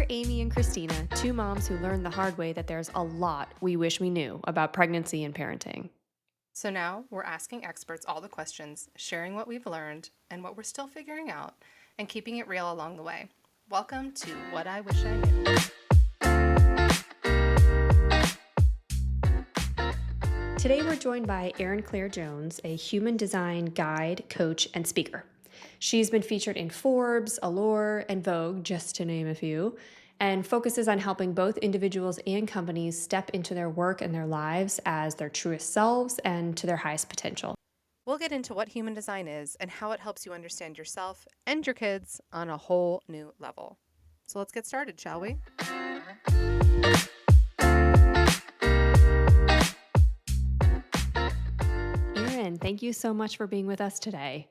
We're Amy and Christina, two moms who learned the hard way that there's a lot we wish we knew about pregnancy and parenting. So now we're asking experts all the questions, sharing what we've learned and what we're still figuring out, and keeping it real along the way. Welcome to What I Wish I Knew. Today we're joined by Erin Claire Jones, a human design guide, coach, and speaker. She's been featured in Forbes, Allure, and Vogue, just to name a few, and focuses on helping both individuals and companies step into their work and their lives as their truest selves and to their highest potential. We'll get into what human design is and how it helps you understand yourself and your kids on a whole new level. So let's get started, shall we? Erin, thank you so much for being with us today.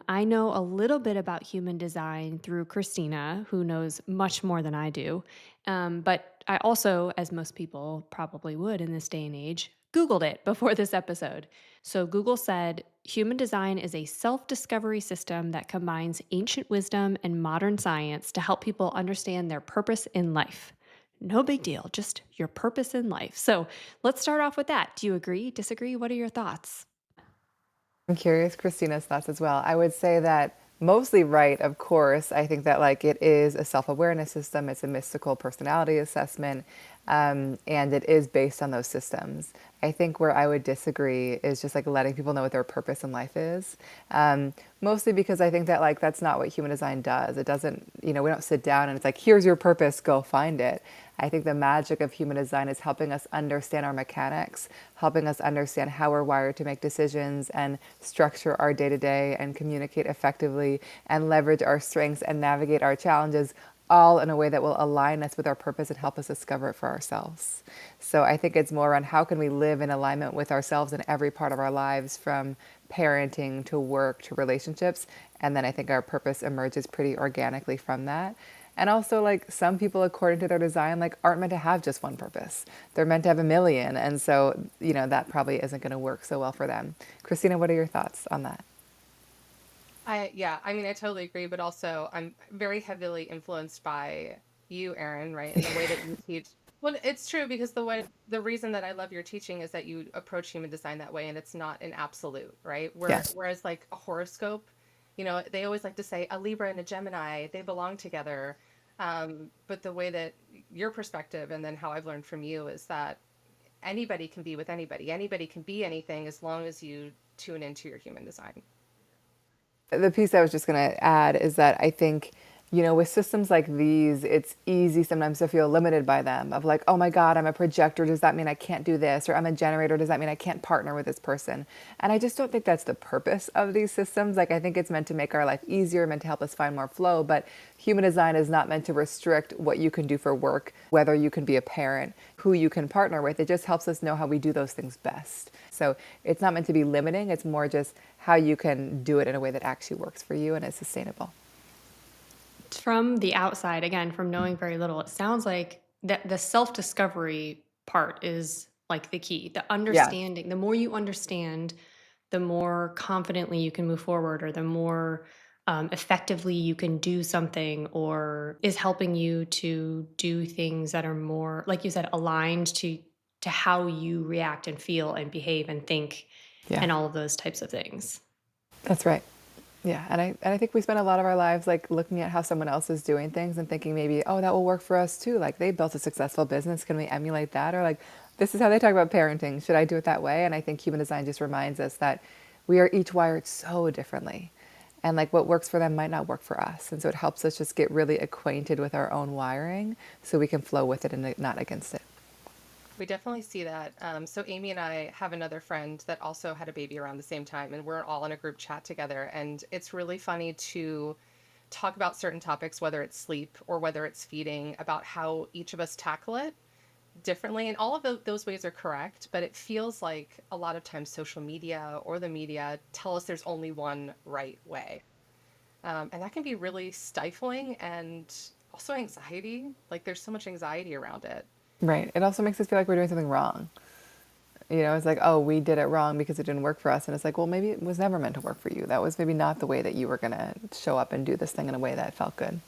I know a little bit about human design through Christina, who knows much more than I do. But I also, as most people probably would in this day and age, Googled it before this episode. So Google said human design is a self discovery system that combines ancient wisdom and modern science to help people understand their purpose in life. No big deal, just your purpose in life. So let's start off with that. Do you agree, disagree? What are your thoughts? I'm curious Christina's thoughts as well. I would say that mostly right, of course. I think that like it is a self-awareness system. It's a mystical personality assessment, and it is based on those systems. I think where I would disagree is just like letting people know what their purpose in life is. Mostly because I think that like that's not what human design does. It doesn't, we don't sit down and it's like, here's your purpose, go find it. I think the magic of human design is helping us understand our mechanics, helping us understand how we're wired to make decisions and structure our day to day and communicate effectively and leverage our strengths and navigate our challenges, all in a way that will align us with our purpose and help us discover it for ourselves. So I think it's more around how can we live in alignment with ourselves in every part of our lives, from parenting to work to relationships. And then I think our purpose emerges pretty organically from that. And also, like, some people, according to their design, like, aren't meant to have just one purpose. They're meant to have a million. And so, that probably isn't going to work so well for them. Christina, what are your thoughts on that? I totally agree, but also I'm very heavily influenced by you, Erin, right? And the way that you teach. Well, it's true because the reason that I love your teaching is that you approach human design that way and it's not an absolute, right? Yeah. Whereas like a horoscope, they always like to say a Libra and a Gemini, they belong together. But the way that your perspective and then how I've learned from you is that anybody can be with anybody. Anybody can be anything as long as you tune into your human design. The piece I was just going to add is that I think, with systems like these, it's easy sometimes to feel limited by them of like, oh my God, I'm a projector. Does that mean I can't do this? Or I'm a generator. Does that mean I can't partner with this person? And I just don't think that's the purpose of these systems. Like, I think it's meant to make our life easier, meant to help us find more flow. But human design is not meant to restrict what you can do for work, whether you can be a parent, who you can partner with. It just helps us know how we do those things best. So it's not meant to be limiting. It's more just how you can do it in a way that actually works for you and is sustainable. From the outside, again, from knowing very little, it sounds like that the self-discovery part is like the key. The Yeah. understanding, the more you understand, the more confidently you can move forward, or the more effectively you can do something, or is helping you to do things that are more, like you said, aligned to how you react and feel and behave and think, Yeah. and all of those types of things. That's right. Yeah, and I think we spend a lot of our lives like looking at how someone else is doing things and thinking maybe, oh, that will work for us too. Like they built a successful business, can we emulate that? Or like, this is how they talk about parenting. Should I do it that way? And I think human design just reminds us that we are each wired so differently. And like what works for them might not work for us. And so it helps us just get really acquainted with our own wiring so we can flow with it and not against it. We definitely see that. So Amy and I have another friend that also had a baby around the same time, and we're all in a group chat together. And it's really funny to talk about certain topics, whether it's sleep or whether it's feeding, about how each of us tackle it differently. And all of those ways are correct, but it feels like a lot of times social media or the media tell us there's only one right way. And that can be really stifling and also anxiety. Like there's so much anxiety around it. Right. It also makes us feel like we're doing something wrong. It's like, oh, we did it wrong because it didn't work for us. And it's like, well, maybe it was never meant to work for you. That was maybe not the way that you were going to show up and do this thing in a way that felt good.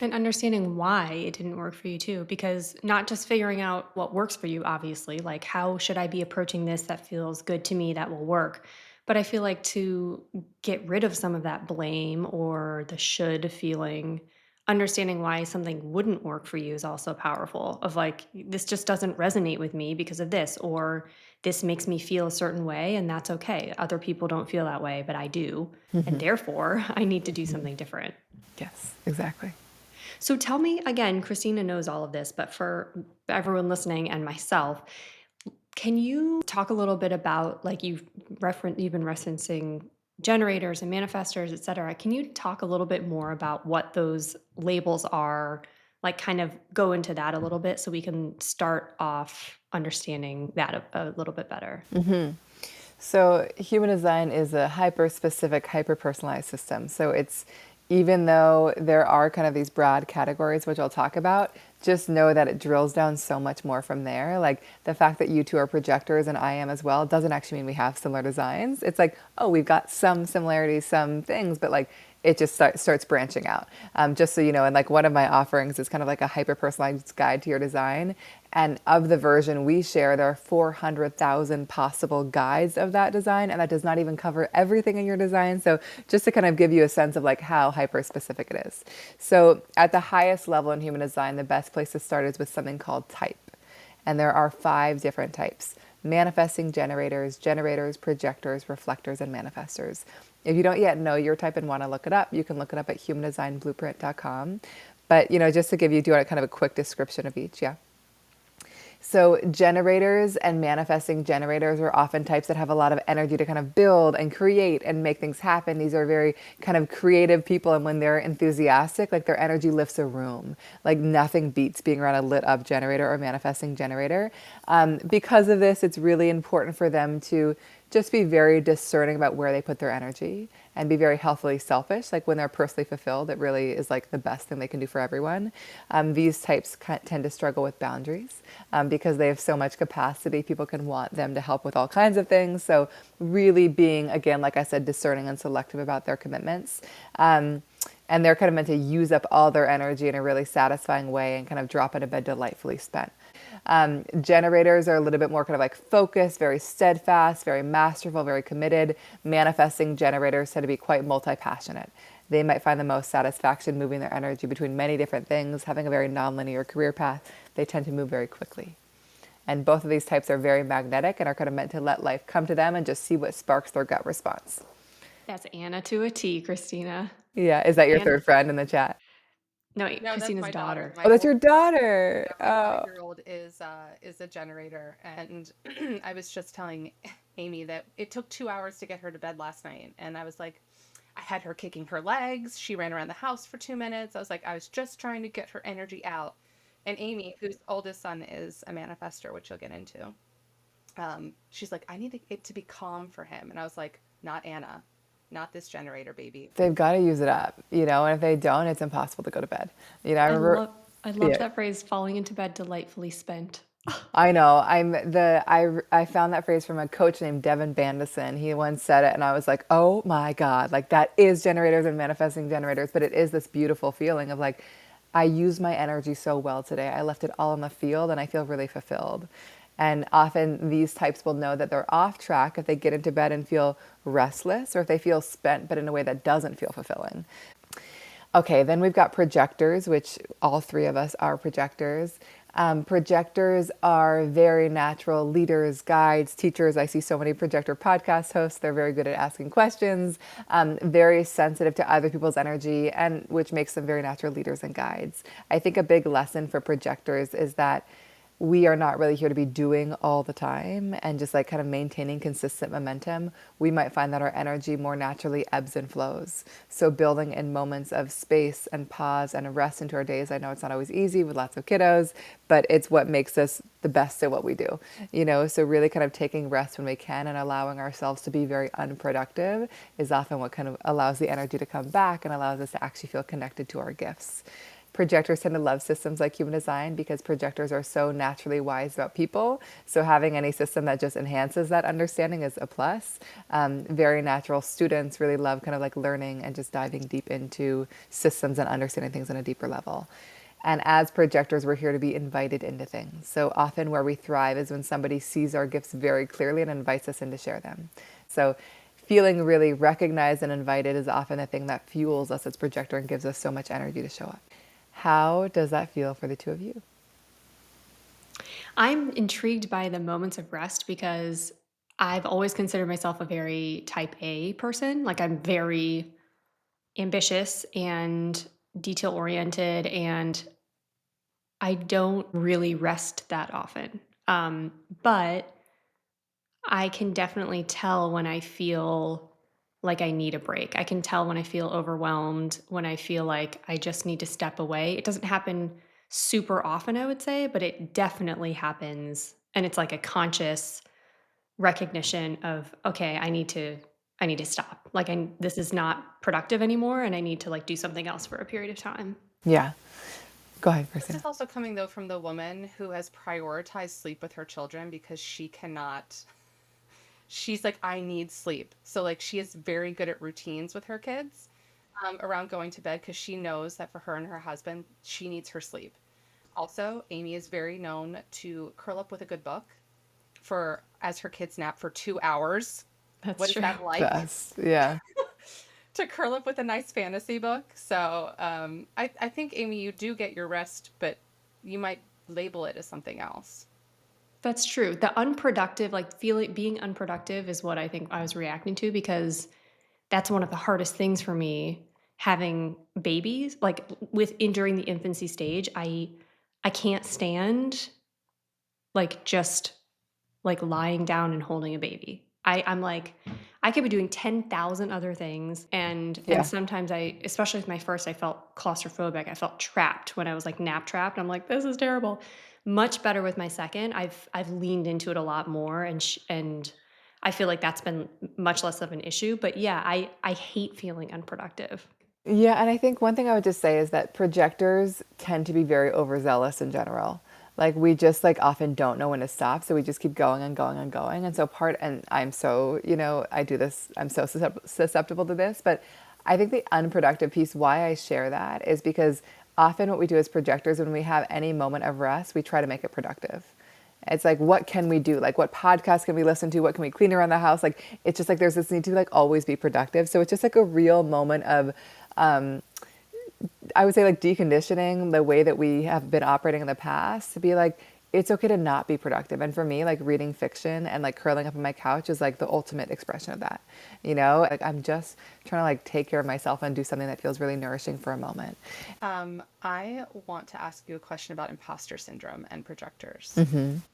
And understanding why it didn't work for you too, because not just figuring out what works for you, obviously, like how should I be approaching this that feels good to me that will work. But I feel like to get rid of some of that blame or the should feeling, understanding why something wouldn't work for you is also powerful. Of like, this just doesn't resonate with me because of this, or this makes me feel a certain way, and that's okay. Other people don't feel that way, but I do. And therefore, I need to do something different. Yes, exactly. So tell me again, Christina knows all of this, but for everyone listening and myself, can you talk a little bit about like you've been referencing generators and manifestors, et cetera. Can you talk a little bit more about what those labels are? Like kind of go into that a little bit so we can start off understanding that a little bit better. So human design is a hyper-specific, hyper-personalized system. So it's, even though there are kind of these broad categories, which I'll talk about, just know that it drills down so much more from there. Like the fact that you two are projectors and I am as well doesn't actually mean we have similar designs. It's like, oh, we've got some similarities, some things, but like it just starts branching out. Just so you know, and like one of my offerings is kind of like a hyper personalized guide to your design. And of the version we share, there are 400,000 possible guides of that design, and that does not even cover everything in your design. So just to kind of give you a sense of like how hyper specific it is. So at the highest level in human design, the best place to start is with something called type. And there are 5 different types: manifesting generators, generators, projectors, reflectors, and manifestors. If you don't yet know your type and want to look it up, you can look it up at humandesignblueprint.com. But, just to give you, do you want kind of a quick description of each? Yeah. So generators and manifesting generators are often types that have a lot of energy to kind of build and create and make things happen. These are very kind of creative people, and when they're enthusiastic, like their energy lifts a room. Like nothing beats being around a lit up generator or manifesting generator. Because of this, it's really important for them to just be very discerning about where they put their energy and be very healthily selfish. Like when they're personally fulfilled, it really is like the best thing they can do for everyone. These types tend to struggle with boundaries because they have so much capacity. People can want them to help with all kinds of things. So really being, again, like I said, discerning and selective about their commitments. And they're kind of meant to use up all their energy in a really satisfying way and kind of drop into bed delightfully spent. Generators are a little bit more kind of like focused, very steadfast, very masterful, very committed. Manifesting generators tend to be quite multi-passionate. They might find the most satisfaction moving their energy between many different things, having a very nonlinear career path. They tend to move very quickly. And both of these types are very magnetic and are kind of meant to let life come to them and just see what sparks their gut response. That's Anna to a T, Christina. Yeah, is that your And third friend in the chat? no, wait, No, that's Christina's my daughter. daughter. Oh, My that's old your daughter. Yeah, my Oh, 5-year-old is a generator, and I was just telling Amy that it took 2 hours to get her to bed last night, and I was like, I had her kicking her legs. She ran around the house for 2 minutes. I was just trying to get her energy out. And Amy, whose oldest son is a manifester, which you'll get into, she's like, I need it to be calm for him, and I was like, not Anna, not this generator, baby. they've got to use it up, and if they don't, it's impossible to go to bed. I I remember, love I loved yeah, that phrase, falling into bed delightfully spent. I know. I found that phrase from a coach named Devin Bandison. He once said it, and I was like, oh my God, like that is generators and manifesting generators, but it is this beautiful feeling of like, I used my energy so well today. I left it all in the field, and I feel really fulfilled. And often these types will know that they're off track if they get into bed and feel restless, or if they feel spent, but in a way that doesn't feel fulfilling. Okay, then we've got projectors, which all 3 of us are projectors. Projectors are very natural leaders, guides, teachers. I see so many projector podcast hosts. They're very good at asking questions, very sensitive to other people's energy, and which makes them very natural leaders and guides. I think a big lesson for projectors is that we are not really here to be doing all the time and just like kind of maintaining consistent momentum. We might find that our energy more naturally ebbs and flows. So building in moments of space and pause and rest into our days. I know it's not always easy with lots of kiddos, but it's what makes us the best at what we do. So really kind of taking rest when we can and allowing ourselves to be very unproductive is often what kind of allows the energy to come back and allows us to actually feel connected to our gifts. Projectors tend to love systems like human design because projectors are so naturally wise about people. So having any system that just enhances that understanding is a plus. Very natural students really love kind of like learning and just diving deep into systems and understanding things on a deeper level. And as projectors, we're here to be invited into things. So often where we thrive is when somebody sees our gifts very clearly and invites us in to share them. So feeling really recognized and invited is often the thing that fuels us as projector and gives us so much energy to show up. How does that feel for the two of you? I'm intrigued by the moments of rest because I've always considered myself a very type A person. Like I'm very ambitious and detail oriented, and I don't really rest that often. But I can definitely tell when I feel like I need a break. I can tell when I feel overwhelmed, when I feel like I just need to step away. It doesn't happen super often, I would say, but it definitely happens. And it's like a conscious recognition of, okay, I need to stop. Like this is not productive anymore and I need to like do something else for a period of time. Yeah. Go ahead, This Christina. is also coming though from the woman who has prioritized sleep with her children because she cannot. She's like, I need sleep. So like she is very good at routines with her kids around going to bed because she knows that for her and her husband, she needs her sleep. Also, Amy is very known to curl up with a good book for as her kids nap for 2 hours. That's What is true. that like? Best. Yeah. To curl up with a nice fantasy book. So I think, Amy, you do get your rest, but you might label it as something else. That's true. The unproductive, like feeling being unproductive is what I think I was reacting to because that's one of the hardest things for me having babies. Like within during the infancy stage, I can't stand like just like lying down and holding a baby. I'm like I could be doing 10,000 other things and Yeah. sometimes especially with my first I felt claustrophobic. I felt trapped when I was like nap trapped. I'm like this is terrible. Much better with my second. I've leaned into it a lot more and I feel like that's been much less of an issue, but yeah, I hate feeling unproductive. Yeah, and I think one thing I would just say is that projectors tend to be very overzealous in general. Like we just like often don't know when to stop, so we just keep going and going and going. And so and I'm so, I do this, I'm so susceptible to this, but I think the unproductive piece why I share that is because often what we do as projectors when we have any moment of rest, we try to make it productive. It's like, what can we do? Like, what podcast can we listen to? What can we clean around the house? Like, it's just like there's this need to like always be productive. So it's just like a real moment of um, I would say like deconditioning the way that we have been operating in the past to be like, it's okay to not be productive. And for me, like reading fiction and like curling up on my couch is like the ultimate expression of that. Like I'm just trying to like take care of myself and do something that feels really nourishing for a moment. I want to ask you a question about imposter syndrome and projectors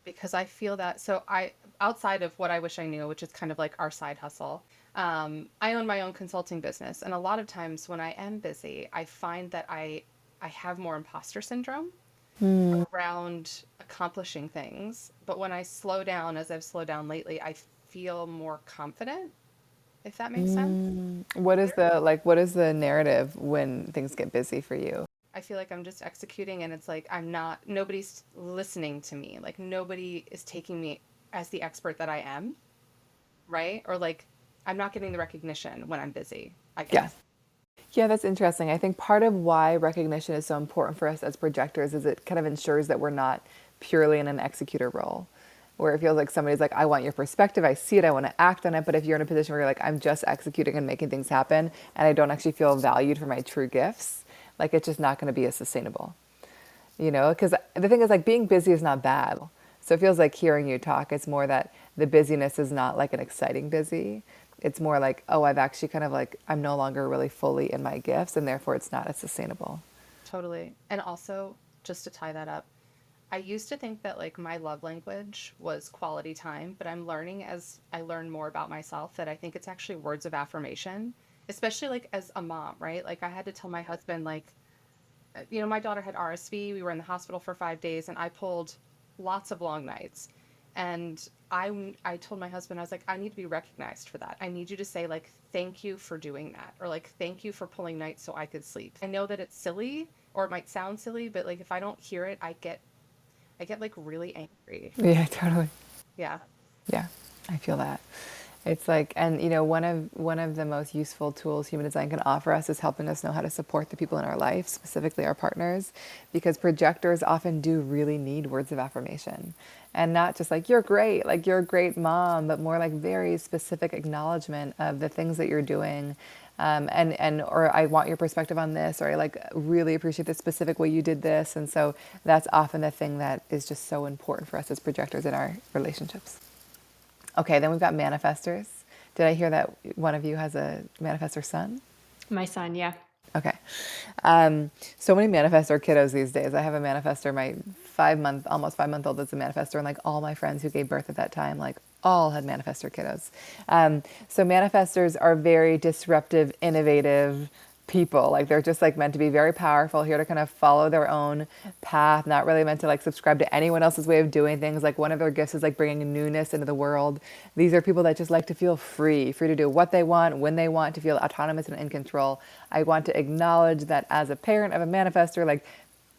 because I feel that. So I, outside of what I wish I knew, which is kind of like our side hustle, I own my own consulting business, and a lot of times when I am busy, I find that I have more imposter syndrome around accomplishing things. But when I slow down, as I've slowed down lately, I feel more confident. If that makes sense. What is the narrative when things get busy for you? I feel like I'm just executing and it's like nobody's listening to me. Like nobody is taking me as the expert that I am, right? Or like I'm not getting the recognition when I'm busy, I Yeah. guess. Yeah, that's interesting. I think part of why recognition is so important for us as projectors is it kind of ensures that we're not purely in an executor role, where it feels like somebody's like, I want your perspective, I see it, I want to act on it. But if you're in a position where you're like, I'm just executing and making things happen, and I don't actually feel valued for my true gifts, like it's just not going to be as sustainable. Because the thing is, like, being busy is not bad. So it feels like hearing you talk, it's more that the busyness is not like an exciting busy. It's more like, oh, I've actually kind of like, I'm no longer really fully in my gifts, and therefore it's not as sustainable. Totally. And also, just to tie that up, I used to think that like my love language was quality time, but I'm learning as I learn more about myself that I think it's actually words of affirmation, especially like as a mom, right? Like I had to tell my husband like my daughter had RSV. We were in the hospital for 5 days, and I pulled lots of long nights. And I told my husband, I was like, I need to be recognized for that. I need you to say like, thank you for doing that, or like, thank you for pulling nights so I could sleep. I know that it's silly, or it might sound silly, but like if I don't hear it, I get like really angry. Yeah, totally. Yeah. Yeah, I feel that. It's like, and one of the most useful tools human design can offer us is helping us know how to support the people in our life, specifically our partners, because projectors often do really need words of affirmation, and not just like you're a great mom, but more like very specific acknowledgement of the things that you're doing, and or I want your perspective on this, or I like really appreciate the specific way you did this, and so that's often the thing that is just so important for us as projectors in our relationships. Okay, then we've got manifestors. Did I hear that one of you has a manifestor son? My son, yeah. Okay. So many manifestor kiddos these days. I have a manifestor, my 5 month, almost 5 month old is a manifestor, and like all my friends who gave birth at that time, like all had manifestor kiddos. So manifestors are very disruptive, innovative people. Like they're just like meant to be very powerful, here to kind of follow their own path, not really meant to like subscribe to anyone else's way of doing things. Like one of their gifts is like bringing newness into the world. These are people that just like to feel free, free to do what they want, when they want, to feel autonomous and in control. I want to acknowledge that as a parent of a manifestor, like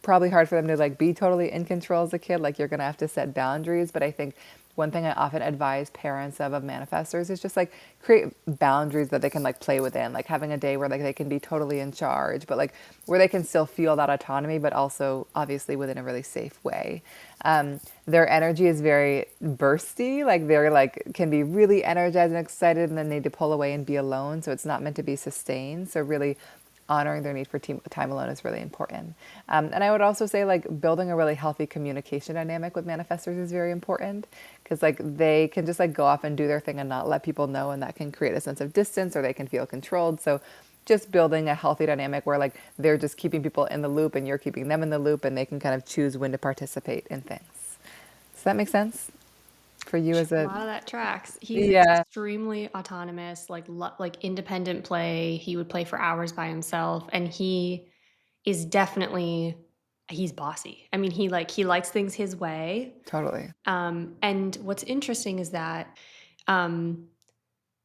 probably hard for them to like be totally in control as a kid. Like you're going to have to set boundaries. But I think one thing I often advise parents of manifestors is just like create boundaries that they can like play within, like having a day where like they can be totally in charge, but like where they can still feel that autonomy, but also obviously within a really safe way. Their energy is very bursty, like they're like can be really energized and excited and then need to pull away and be alone. So it's not meant to be sustained. So really honoring their need for time alone is really important. And I would also say like building a really healthy communication dynamic with manifestors is very important, because like they can just like go off and do their thing and not let people know, and that can create a sense of distance, or they can feel controlled. So just building a healthy dynamic where like they're just keeping people in the loop and you're keeping them in the loop, and they can kind of choose when to participate in things. Does that make sense for you as A a? lot of that tracks. He's Yeah, extremely autonomous, like independent play. He would play for hours by himself, and he is definitely he's bossy. I mean, he likes things his way. totally. And what's interesting is that um,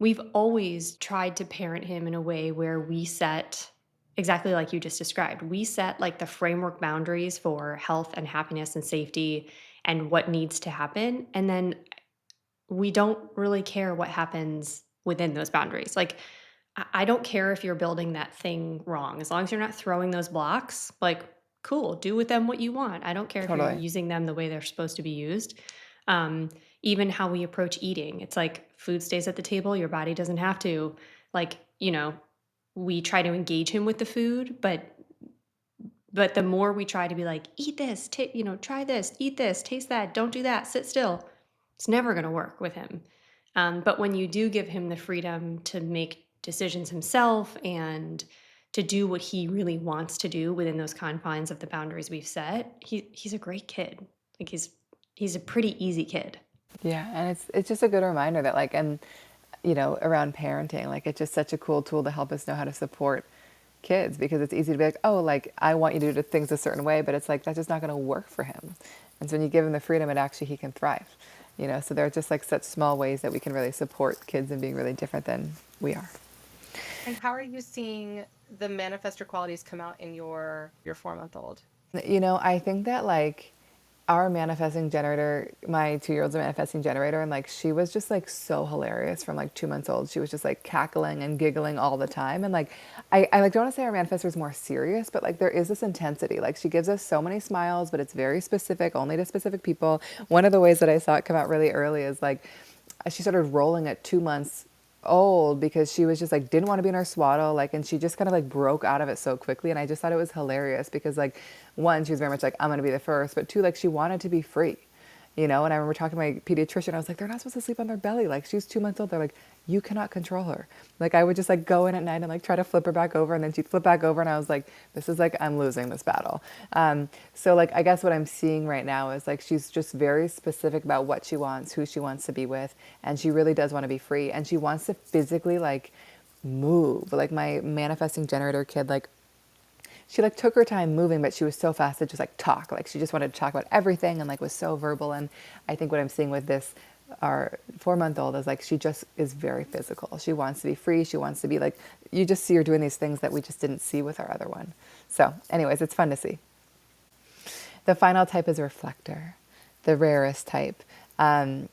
we've always tried to parent him in a way where we set exactly like you just described. We set like the framework boundaries for health and happiness and safety and what needs to happen, and then we don't really care what happens within those boundaries. Like, I don't care if you're building that thing wrong. As long as you're not throwing those blocks, like, cool, do with them what you want. I don't care if you're Totally. using them the way they're supposed to be used. Um, Even how we approach eating, it's like food stays at the table, your body doesn't have to. Like, we try to engage him with the food, but the more we try to be like, eat this, try this, eat this, taste that, don't do that, sit still, it's never going to work with him. But when you do give him the freedom to make decisions himself and to do what he really wants to do within those confines of the boundaries we've set, he's a great kid. Like he's a pretty easy kid. Yeah, and it's just a good reminder that like, and around parenting, like it's just such a cool tool to help us know how to support kids, because it's easy to be like, oh, like I want you to do things a certain way, but it's like that's just not going to work for him. And so when you give him the freedom, it actually he can thrive. So there are just like such small ways that we can really support kids in being really different than we are. And how are you seeing the manifestor qualities come out in your 4-month-old? I think that like our manifesting generator, my 2 year old's a manifesting generator, and like she was just like so hilarious from like 2 months old. She was just like cackling and giggling all the time. And like I like don't want to say our manifestor is more serious, but like there is this intensity. Like she gives us so many smiles, but it's very specific, only to specific people. One of the ways that I saw it come out really early is like she started rolling at 2 months old, because she was just like didn't want to be in her swaddle, like, and she just kind of like broke out of it so quickly. And I just thought it was hilarious, because like one, she was very much like I'm going to be the first, but two, like she wanted to be free. And I remember talking to my pediatrician, I was like, they're not supposed to sleep on their belly, like she's 2 months old. They're like, you cannot control her. Like I would just like go in at night and like try to flip her back over, and then she'd flip back over, and I was like, this is like I'm losing this battle. So like I guess what I'm seeing right now is like she's just very specific about what she wants, who she wants to be with, and she really does want to be free, and she wants to physically like move. Like my manifesting generator kid, like she like took her time moving, but she was so fast to just like talk. Like she just wanted to talk about everything, and like was so verbal. And I think what I'm seeing with this our 4 month old is like, she just is very physical. She wants to be free. She wants to be like, you just see her doing these things that we just didn't see with our other one. So, anyways, it's fun to see. The final type is reflector, the rarest type.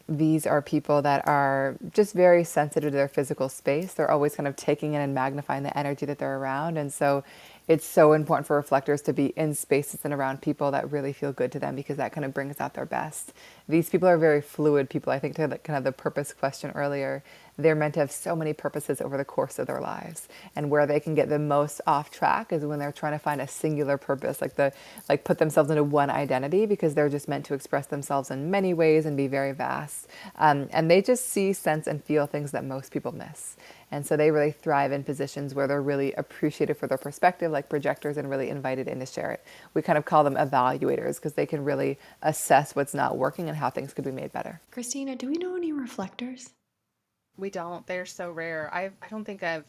These are people that are just very sensitive to their physical space. They're always kind of taking in and magnifying the energy that they're around. And so it's so important for reflectors to be in spaces and around people that really feel good to them, because that kind of brings out their best. These people are very fluid people. I think to kind of the purpose question earlier, they're meant to have so many purposes over the course of their lives. And where they can get the most off track is when they're trying to find a singular purpose, like put themselves into one identity, because they're just meant to express themselves in many ways and be very vast. And they just see, sense, and feel things that most people miss. And so they really thrive in positions where they're really appreciated for their perspective, like projectors, and really invited in to share it. We kind of call them evaluators, because they can really assess what's not working and how things could be made better. Christina, do we know any reflectors? We don't. They're so rare. I don't think I've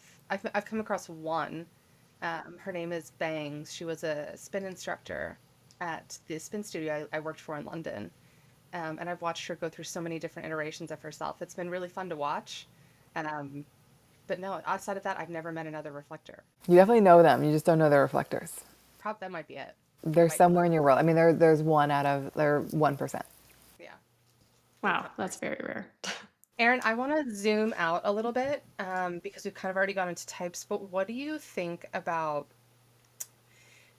come across one. Her name is Bangs. She was a spin instructor at the spin studio I worked for in London. And I've watched her go through so many different iterations of herself. It's been really fun to watch. Um, but no, outside of that, I've never met another reflector. You definitely know them. You just don't know they're reflectors. That might be it. That They're might be somewhere it. in your world. I mean, there's one out of, they're 1%. Yeah. Wow, that's very rare. Erin, I want to zoom out a little bit because we've kind of already gone into types, but what do you think about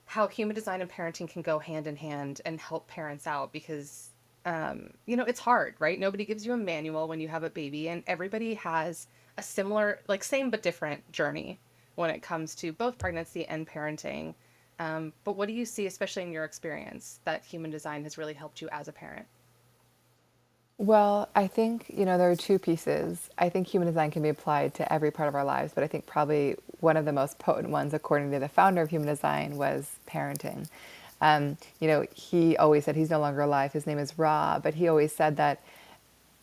how human design and parenting can go hand in hand and help parents out? Because, it's hard, right? Nobody gives you a manual when you have a baby, and everybody has a similar, like same but different journey when it comes to both pregnancy and parenting. But what do you see, especially in your experience, that human design has really helped you as a parent? Well, I think, there are two pieces. I think human design can be applied to every part of our lives, but I think probably one of the most potent ones, according to the founder of human design, was parenting. He always said, he's no longer alive, his name is Ra, but he always said that,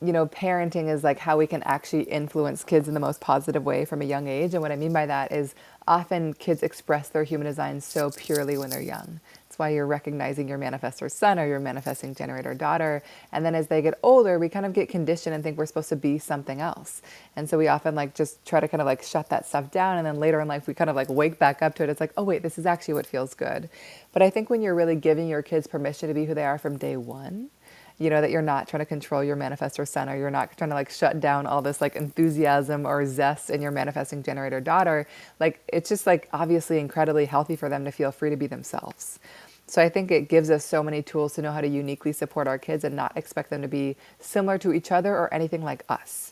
parenting is like how we can actually influence kids in the most positive way from a young age. And what I mean by that is often kids express their human design so purely when they're young. That's why you're recognizing your manifestor son or your manifesting generator daughter. And then as they get older, we kind of get conditioned and think we're supposed to be something else. And so we often like just try to kind of like shut that stuff down. And then later in life, we kind of like wake back up to it. It's like, oh, wait, this is actually what feels good. But I think when you're really giving your kids permission to be who they are from day one, that you're not trying to control your manifestor son, or you're not trying to like shut down all this like enthusiasm or zest in your manifesting generator daughter. Like, it's just like obviously incredibly healthy for them to feel free to be themselves. So I think it gives us so many tools to know how to uniquely support our kids and not expect them to be similar to each other or anything like us.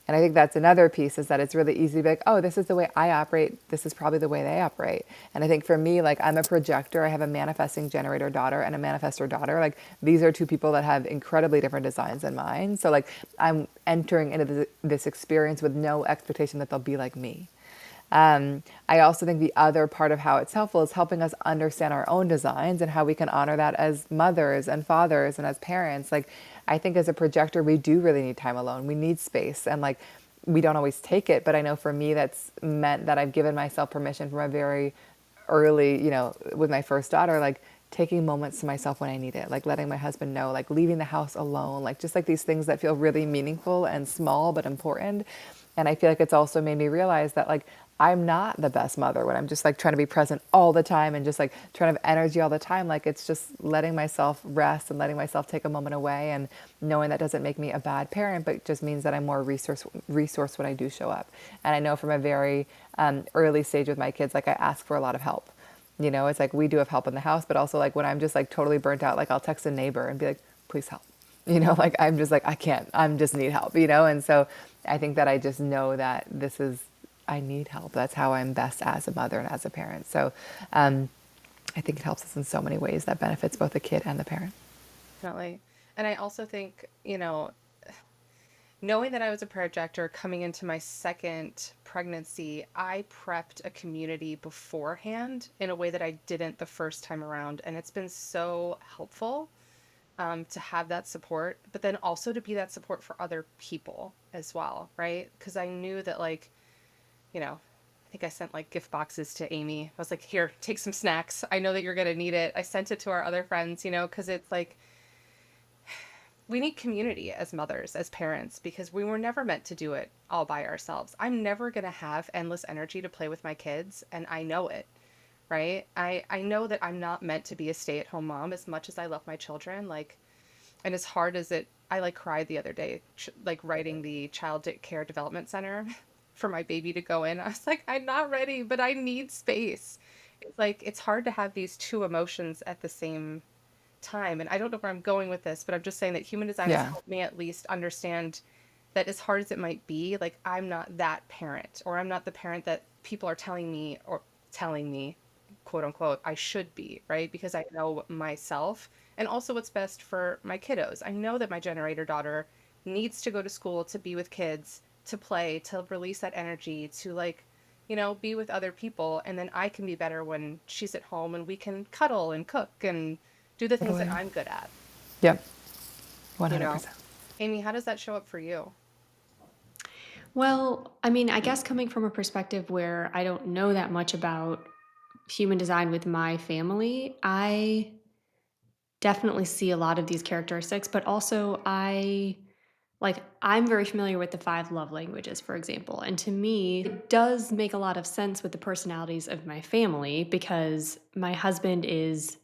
And I think that's another piece, is that it's really easy to be like, oh, this is the way I operate. This is probably the way they operate. And I think for me, like, I'm a projector. I have a manifesting generator daughter and a manifestor daughter. Like, these are two people that have incredibly different designs than mine. So like, I'm entering into this experience with no expectation that they'll be like me. I also think the other part of how it's helpful is helping us understand our own designs and how we can honor that as mothers and fathers and as parents. Like, I think as a projector, we do really need time alone. We need space, and like, we don't always take it. But I know for me, that's meant that I've given myself permission from a very early, with my first daughter, like taking moments to myself when I need it, like letting my husband know, like leaving the house alone, like just like these things that feel really meaningful and small but important. And I feel like it's also made me realize that like I'm not the best mother when I'm just like trying to be present all the time and just like trying to have energy all the time. Like, it's just letting myself rest and letting myself take a moment away, and knowing that doesn't make me a bad parent, but just means that I'm more resource when I do show up. And I know from a very early stage with my kids, like I ask for a lot of help. It's like we do have help in the house, but also like when I'm just like totally burnt out, like I'll text a neighbor and be like, please help. Like I'm just like, I can't, I'm just need help, And so I think that I just know that I need help. That's how I'm best as a mother and as a parent. So I think it helps us in so many ways that benefits both the kid and the parent. Definitely. And I also think, knowing that I was a projector coming into my second pregnancy, I prepped a community beforehand in a way that I didn't the first time around. And it's been so helpful to have that support, but then also to be that support for other people as well, right? Because I knew that, like, I think I sent like gift boxes to Amy. I was like, here, take some snacks. I know that you're going to need it. I sent it to our other friends, because it's like, we need community as mothers, as parents, because we were never meant to do it all by ourselves. I'm never going to have endless energy to play with my kids, and I know it, right? I know that I'm not meant to be a stay-at-home mom as much as I love my children. Like, and as hard as it, I like cried the other day, like writing the care development center for my baby to go in. I was like, I'm not ready, but I need space. It's like, it's hard to have these two emotions at the same time. And I don't know where I'm going with this, but I'm just saying that human design has Yeah. helped me at least understand that as hard as it might be, like I'm not that parent, or I'm not the parent that people are telling me, quote unquote, I should be, right? Because I know myself and also what's best for my kiddos. I know that my generator daughter needs to go to school to be with kids, to play, to release that energy, to like, be with other people. And then I can be better when she's at home and we can cuddle and cook and do the things that Totally. I'm good at, Yep. you know? 100%. Amy, how does that show up for you? Well, I mean, I guess coming from a perspective where I don't know that much about human design with my family, I definitely see a lot of these characteristics, but also I'm very familiar with the five love languages, for example. And to me, it does make a lot of sense with the personalities of my family because my husband is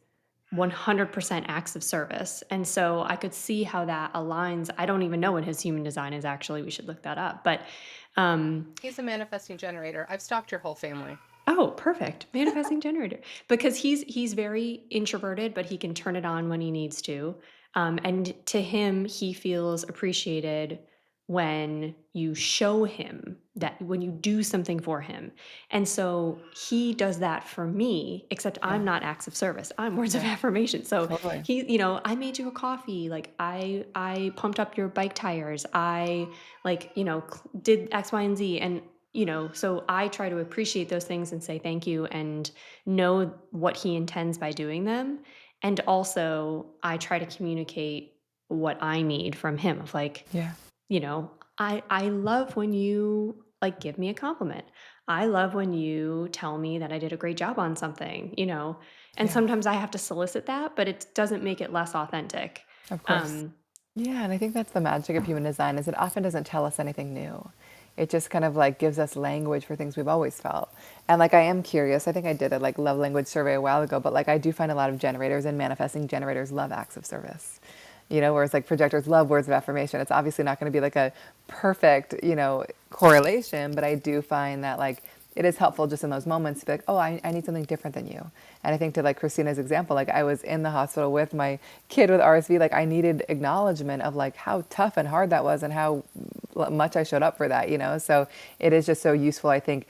100% acts of service. And so I could see how that aligns. I don't even know what his human design is actually. We should look that up. But um, He's a manifesting generator. I've stalked your whole family. Oh, perfect. Manifesting generator. Because he's very introverted, but he can turn it on when he needs to. And to him, he feels appreciated when you show him that when you do something for him. And so he does that for me, except Yeah. I'm not acts of service. I'm words of Yeah. affirmation. So Totally. I made you a coffee, like I pumped up your bike tires. I did X, Y, and Z. And so I try to appreciate those things and say thank you and know what he intends by doing them. And also, I try to communicate what I need from him of like, Yeah. I love when you like give me a compliment. I love when you tell me that I did a great job on something. And Yeah. sometimes I have to solicit that, but it doesn't make it less authentic. Of course. Um, Yeah, and I think that's the magic of human design is it often doesn't tell us anything new. It just kind of like gives us language for things we've always felt. And like I am curious, I think I did a like love language survey a while ago, but like I do find a lot of generators and manifesting generators love acts of service. Whereas like projectors love words of affirmation. It's obviously not going to be like a perfect, correlation, but I do find that like it is helpful just in those moments to be like, oh, I need something different than you. And I think to like Christina's example, like I was in the hospital with my kid with RSV, like I needed acknowledgement of like how tough and hard that was and how much I showed up for that. So it is just so useful, I think,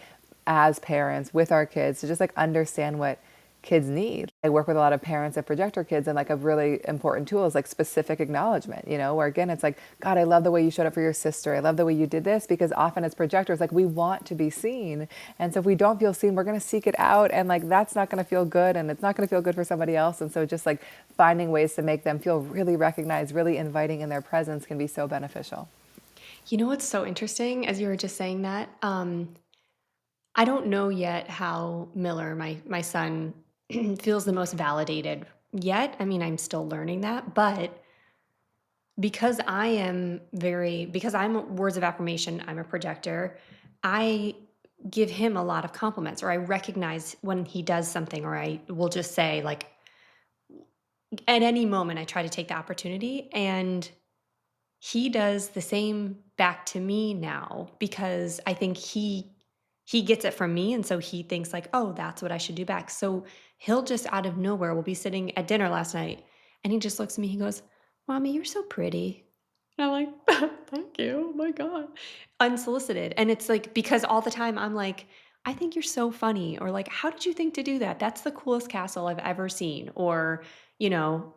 as parents with our kids to just like understand what kids need. I work with a lot of parents that projector kids, and like a really important tool is like specific acknowledgement, where again, it's like, God, I love the way you showed up for your sister. I love the way you did this, because often as projectors, like we want to be seen. And so if we don't feel seen, we're going to seek it out. And like, that's not going to feel good. And it's not going to feel good for somebody else. And so just like finding ways to make them feel really recognized, really inviting in their presence can be so beneficial. you know what's so interesting as you were just saying that? I don't know yet how Miller, my son, feels the most validated yet. I mean, I'm still learning that, but because I'm words of affirmation, I'm a projector, I give him a lot of compliments or I recognize when he does something or I will just say like at any moment I try to take the opportunity and he does the same back to me now because I think he gets it from me and so he thinks like, "Oh, that's what I should do back." So he'll just out of nowhere we'll be sitting at dinner last night and he just looks at me, he goes, "Mommy, you're so pretty." And I'm like, "Thank you. Oh my God." Unsolicited. And it's like because all the time I'm like, "I think you're so funny," or like, "How did you think to do that? That's the coolest castle I've ever seen." Or, you know,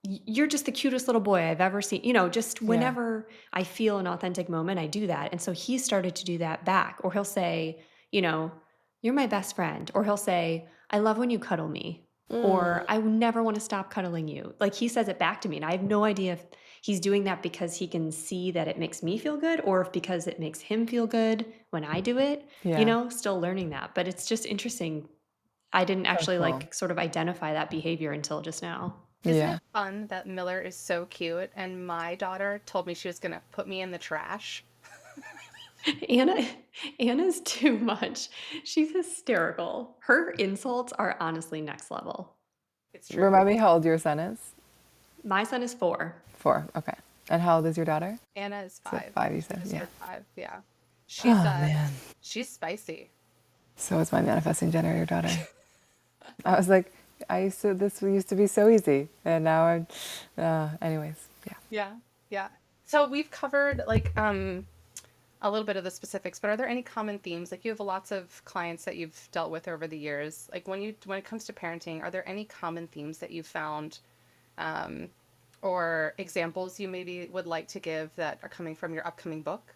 you're just the cutest little boy I've ever seen. Just Yeah. whenever I feel an authentic moment, I do that. And so he started to do that back. Or he'll say, you know, "You're my best friend." Or he'll say, "I love when you cuddle me." Or "I would never want to stop cuddling you." Like he says it back to me. And I have no idea if he's doing that because he can see that it makes me feel good or if because it makes him feel good when I do it, Yeah. still learning that. But it's just interesting. I didn't So actually cool. like sort of identify that behavior until just now. Isn't Yeah. it fun that Miller is so cute and my daughter told me she was going to put me in the trash? Anna Anna's too much. She's hysterical. Her insults are honestly next level. It's true. Remind me how old your son is? My son is 4. 4. Okay. And how old is your daughter? Anna is Is it 5. 5, you She said? just Yeah. turned 5. Yeah. She's Oh, uh man. she's spicy. So is my manifesting generator daughter. I was like, this used to be so easy. And now anyways, yeah. Yeah. Yeah. So we've covered like a little bit of the specifics, but are there any common themes? Like you have lots of clients that you've dealt with over the years. Like when it comes to parenting, are there any common themes that you found um, or examples you maybe would like to give that are coming from your upcoming book?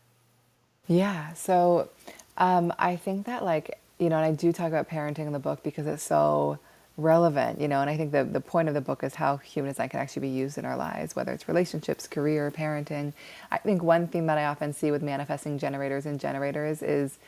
Yeah. So I think that, like, and I do talk about parenting in the book because it's so relevant, and I think the point of the book is how human design can actually be used in our lives, whether it's relationships, career, parenting. I think one theme that I often see with manifesting generators and generators is,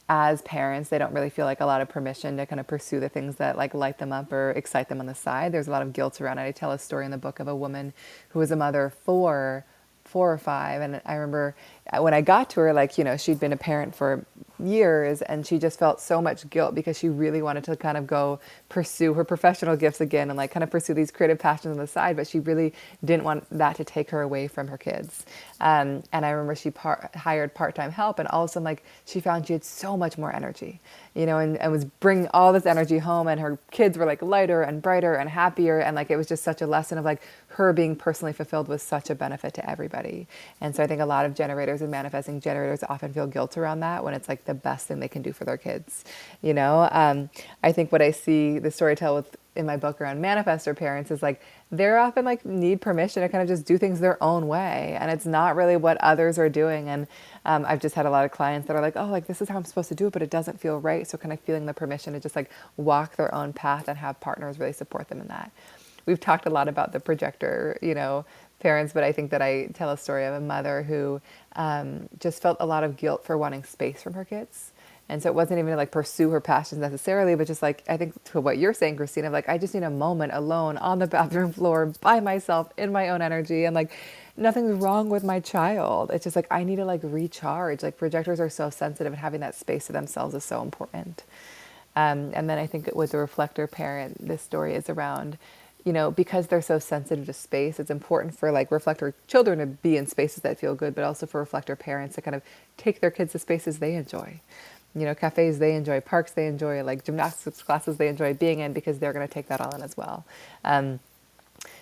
as parents, they don't really feel like a lot of permission to kind of pursue the things that like light them up or excite them on the side. There's a lot of guilt around it. I tell a story in the book of a woman who was a mother of 4 or 5, and I remember when I got to her, like, she'd been a parent for years, and she just felt so much guilt because she really wanted to kind of go pursue her professional gifts again and like kind of pursue these creative passions on the side, but she really didn't want that to take her away from her kids. And I remember she hired part-time help, and all of a sudden, like, she found she had so much more energy, and was bringing all this energy home, and her kids were like lighter and brighter and happier, and like it was just such a lesson of like her being personally fulfilled was such a benefit to everybody. And so I think a lot of generators and manifesting generators often feel guilt around that when it's like the best thing they can do for their kids. I think what I see the storytell with in my book around manifestor parents is like they're often like need permission to kind of just do things their own way, and it's not really what others are doing. And I've just had a lot of clients that are like, oh, like this is how I'm supposed to do it, but it doesn't feel right. So kind of feeling the permission to just like walk their own path and have partners really support them in that. We've talked a lot about the projector, parents, but I think that I tell a story of a mother who just felt a lot of guilt for wanting space from her kids. And so it wasn't even to like pursue her passions necessarily, but just like, I think to what you're saying, Christina, like, I just need a moment alone on the bathroom floor by myself in my own energy. And like, nothing's wrong with my child. It's just like, I need to like recharge. Like projectors are so sensitive, and having that space to themselves is so important. And then I think with the reflector parent, this story is around, because they're so sensitive to space, it's important for like reflector children to be in spaces that feel good, but also for reflector parents to kind of take their kids to spaces they enjoy. Cafes they enjoy, parks they enjoy, like gymnastics classes they enjoy being in, because they're going to take that all in as well.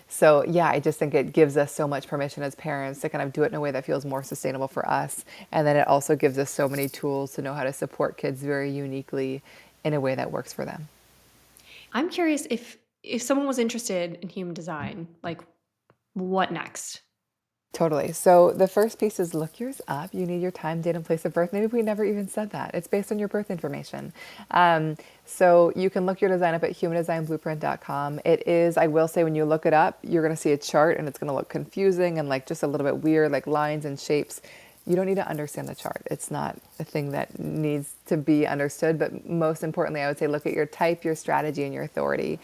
So yeah, I just think it gives us so much permission as parents to kind of do it in a way that feels more sustainable for us. And then it also gives us so many tools to know how to support kids very uniquely in a way that works for them. I'm curious if someone was interested in human design, like what next? Totally. So the first piece is look yours up. You need your time, date, and place of birth. Maybe we never even said that. It's based on your birth information. So you can look your design up at humandesignblueprint.com. It is, I will say, when you look it up, you're going to see a chart, and it's going to look confusing and like just a little bit weird, like lines and shapes. You don't need to understand the chart. It's not a thing that needs to be understood. But most importantly, I would say look at your type, your strategy, and your authority.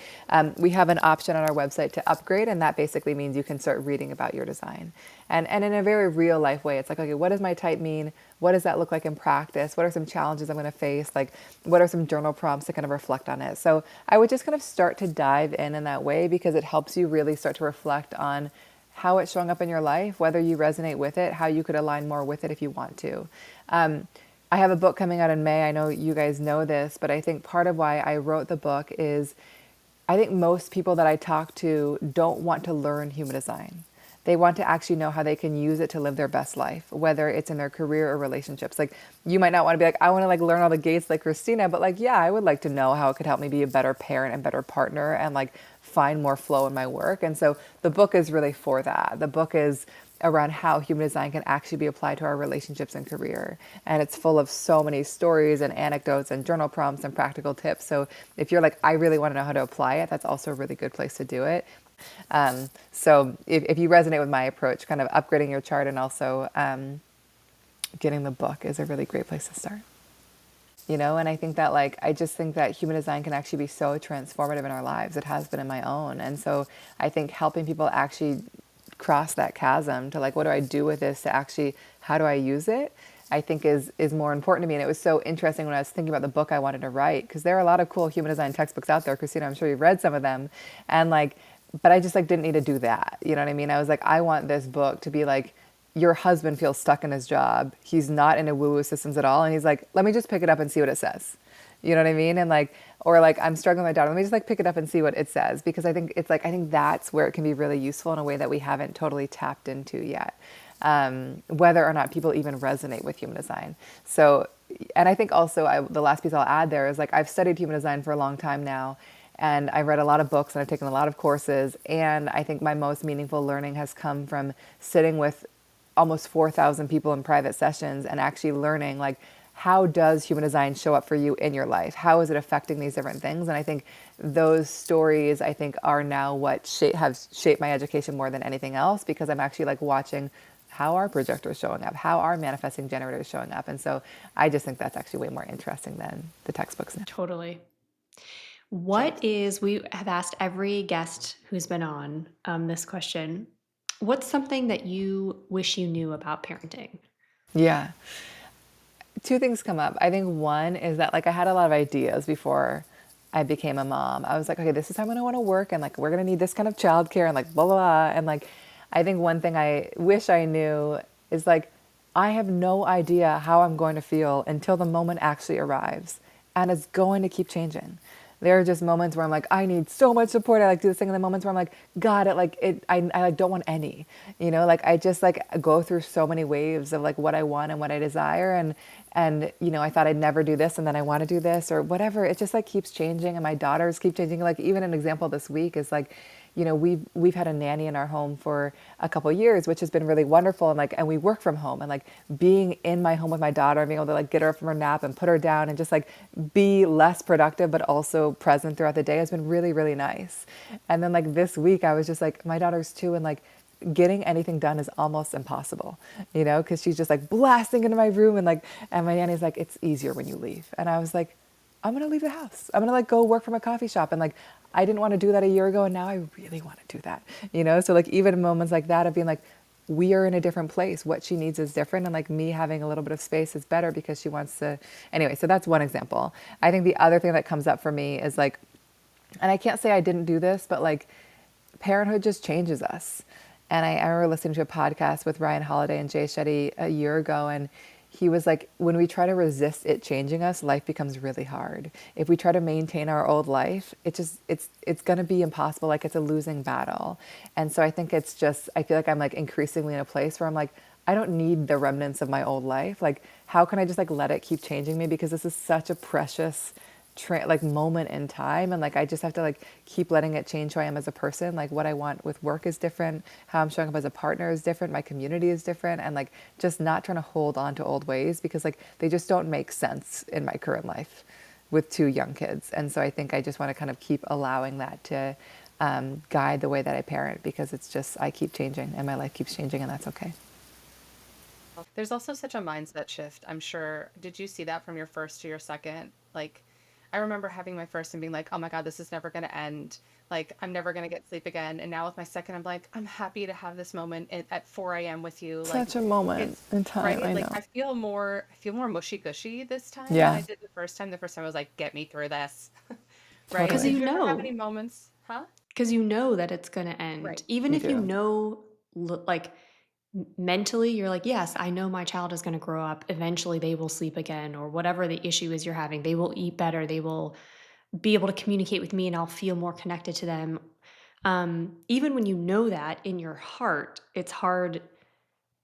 We have an option on our website to upgrade, and that basically means you can start reading about your design. And in a very real life way, it's like, okay, what does my type mean? What does that look like in practice? What are some challenges I'm going to face? Like, what are some journal prompts to kind of reflect on it? So I would just kind of start to dive in that way, because it helps you really start to reflect on how it's showing up in your life, whether you resonate with it, how you could align more with it if you want to. I have a book coming out in May. I know you guys know this, but I think part of why I wrote the book is I think most people that I talk to don't want to learn human design. They want to actually know how they can use it to live their best life, whether it's in their career or relationships. Like, you might not want to be like, I want to like learn all the gates like Christina, but like, yeah, I would like to know how it could help me be a better parent and better partner and like find more flow in my work. And so the book is really for that. The book is around how human design can actually be applied to our relationships and career. And it's full of so many stories and anecdotes and journal prompts and practical tips. So if you're like, I really want to know how to apply it, that's also a really good place to do it. So if you resonate with my approach, kind of upgrading your chart and also getting the book is a really great place to start. And I think that like, I just think that human design can actually be so transformative in our lives. It has been in my own. And so I think helping people actually cross that chasm to like, what do I do with this to actually, how do I use it? I think is more important to me. And it was so interesting when I was thinking about the book I wanted to write, because there are a lot of cool human design textbooks out there. Christina, I'm sure you've read some of them. And like, but I just like didn't need to do that. You know what I mean? I was like, I want this book to be like, your husband feels stuck in his job. He's not into woo-woo systems at all. And he's like, let me just pick it up and see what it says. You know what I mean? And like, or like, I'm struggling with my daughter. Let me just like pick it up and see what it says. Because I think it's like, I think that's where it can be really useful in a way that we haven't totally tapped into yet. Whether or not people even resonate with human design. So, and I think also the last piece I'll add there is like, I've studied human design for a long time now. And I've read a lot of books and I've taken a lot of courses. And I think my most meaningful learning has come from sitting with almost 4,000 people in private sessions and actually learning like, how does human design show up for you in your life? How is it affecting these different things? And I think those stories, I think, are now what have shaped my education more than anything else, because I'm actually like watching how are projectors showing up? How are manifesting generators showing up? And so I just think that's actually way more interesting than the textbooks now. Totally. James. We have asked every guest who's been on this question, what's something that you wish you knew about parenting? Yeah. Two things come up. I think one is that like I had a lot of ideas before I became a mom. I was like, okay, this is how I'm going to want to work, and like we're going to need this kind of childcare, and like blah blah blah. And like I think one thing I wish I knew is like I have no idea how I'm going to feel until the moment actually arrives, and it's going to keep changing. There are just moments where I'm like, I need so much support. I like do this thing, and the moments where I'm like, God, I like don't want any, like I just like go through so many waves of like what I want and what I desire, and I thought I'd never do this, and then I want to do this or whatever. It just like keeps changing, and my daughters keep changing. Like even an example this week is like, we've had a nanny in our home for a couple of years, which has been really wonderful. And we work from home, and like being in my home with my daughter, being able to like get her from her nap and put her down and just like be less productive, but also present throughout the day has been really, really nice. And then like this week, I was just like, my daughter's 2, and like getting anything done is almost impossible, because she's just like blasting into my room, and my nanny's like, it's easier when you leave. And I was like, I'm going to leave the house. I'm going to like go work from a coffee shop. And like, I didn't want to do that a year ago, and now I really want to do that, So like even in moments like that of being like, we are in a different place. What she needs is different. And like me having a little bit of space is better because she wants to, anyway, so that's one example. I think the other thing that comes up for me is like, and I can't say I didn't do this, but like parenthood just changes us. And I remember listening to a podcast with Ryan Holiday and Jay Shetty a year ago, and he was like, when we try to resist it changing us, life becomes really hard. If we try to maintain our old life, it's going to be impossible. Like it's a losing battle. And so I think I feel like I'm like increasingly in a place where I'm like, I don't need the remnants of my old life. Like, how can I just like let it keep changing me? Because this is such a precious like moment in time, and like I just have to like keep letting it change who I am as a person. Like what I want with work is different, how I'm showing up as a partner is different, my community is different, and like just not trying to hold on to old ways because like they just don't make sense in my current life with 2 young kids. And so I think I just want to kind of keep allowing that to guide the way that I parent, because it's just I keep changing and my life keeps changing, and that's okay. There's also such a mindset shift. I'm sure. Did you see that from your first to your second? Like, I remember having my first and being like, oh my God, this is never going to end. Like, I'm never going to get sleep again. And now with my second, I'm like, I'm happy to have this moment at 4 a.m. with you. Like, Such a moment it's in time, right. I Like, know. I feel more mushy gushy this time than I Yeah, did the first time. The first time I was like, get me through this. Right. Because totally. Did you ever have any moments? Huh? you know that it's going to end. Right. Even You if you do. know, like mentally, you're like, yes, I know my child is going to grow up. Eventually, they will sleep again, or whatever the issue is you're having. They will eat better. They will be able to communicate with me, and I'll feel more connected to them. Even when you know that in your heart, it's hard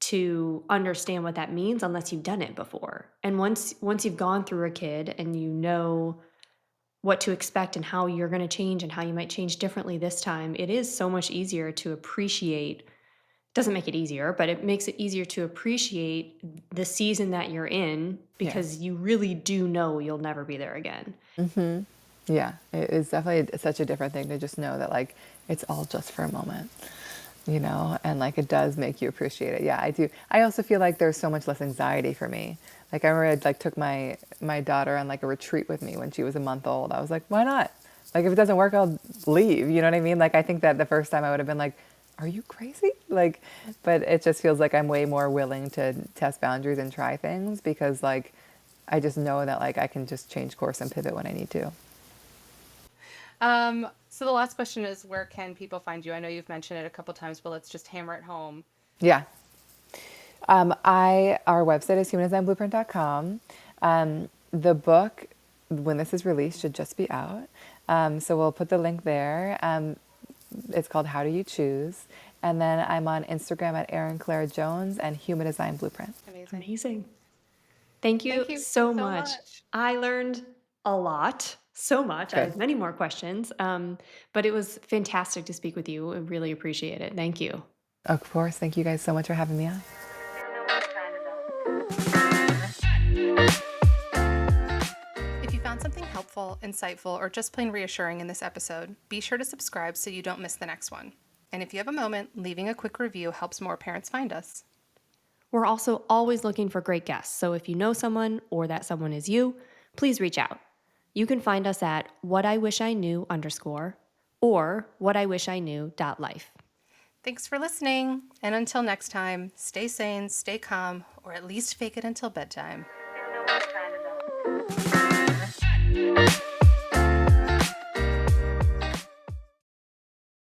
to understand what that means unless you've done it before. And once you've gone through a kid and you know what to expect and how you're going to change and how you might change differently this time, it is so much easier to appreciate. Doesn't make it easier, but it makes it easier to appreciate the season that you're in, because Yes. you really do know you'll never be there again. Yeah, it is definitely such a different thing to just know that like it's all just for a moment. and like it does make you appreciate it. Yeah, I do. I also feel like there's so much less anxiety for me. Like I remember I like took my daughter on like a retreat with me when she was a month old. I was like, why not? Like if it doesn't work, I'll leave. You know what I mean? Like I think that the first time I would have been like, are you crazy? Like, but it just feels like I'm way more willing to test boundaries and try things because like I just know that like I can just change course and pivot when I need to. So the last question is, where can people find you? I know you've mentioned it a couple times, but let's just hammer it home. Yeah. Our website is humandesignblueprint.com. The book, when this is released, should just be out. So we'll put the link there. It's called How Do You Choose? And then I'm on Instagram at Erin Claire Jones and Human Design Blueprint. Amazing. Amazing. Thank you Thank you so so much. much. I learned a lot, so much. I Good. have many more questions, but it was fantastic to speak with you. I really appreciate it. Thank you. Of course. Thank you guys so much for having me on. If you found something helpful, insightful, or just plain reassuring in this episode, be sure to subscribe so you don't miss the next one. And if you have a moment, leaving a quick review helps more parents find us. We're also always looking for great guests, so if you know someone or that someone is you, please reach out. You can find us at whatiwishiknew_ or whatiwishiknew.life. Thanks for listening, and until next time, stay sane, stay calm, or at least fake it until bedtime.